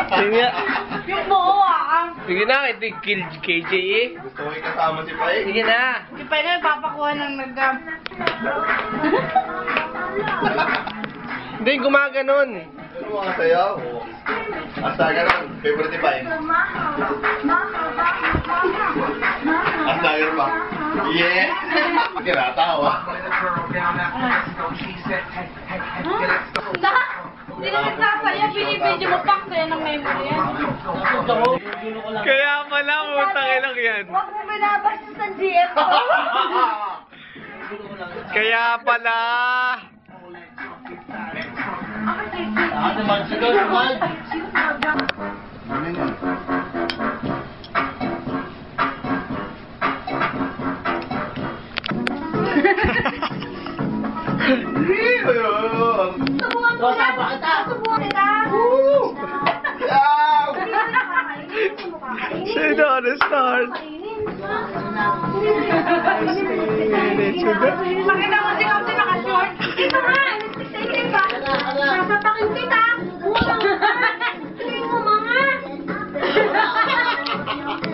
Sige. Yung buo ah. Sige na, ito yung kill KJ eh. Gusto ko ikasama si Pai. Sige na. Hindi pa na papakuha ng nagam. Hindi, gumaganon. Ano mga sayaw? Hasta ganun. Favorite ni Pai. Hasta ganun ba? Yeah! Kinatawa. Hindi na nagsasaya, binibidyo mo pa sa'yo ng memory yan. Kaya pala, utang ilang yan. Huwag mo binabasa sa GF ko. Kaya pala. Ano yun? Subukan ko na. Subukan kita. Yaw! Say no to start. Pakita mo si Kamsi naka-short. Ito nga, nagsiksik ba? Sasapakin kita.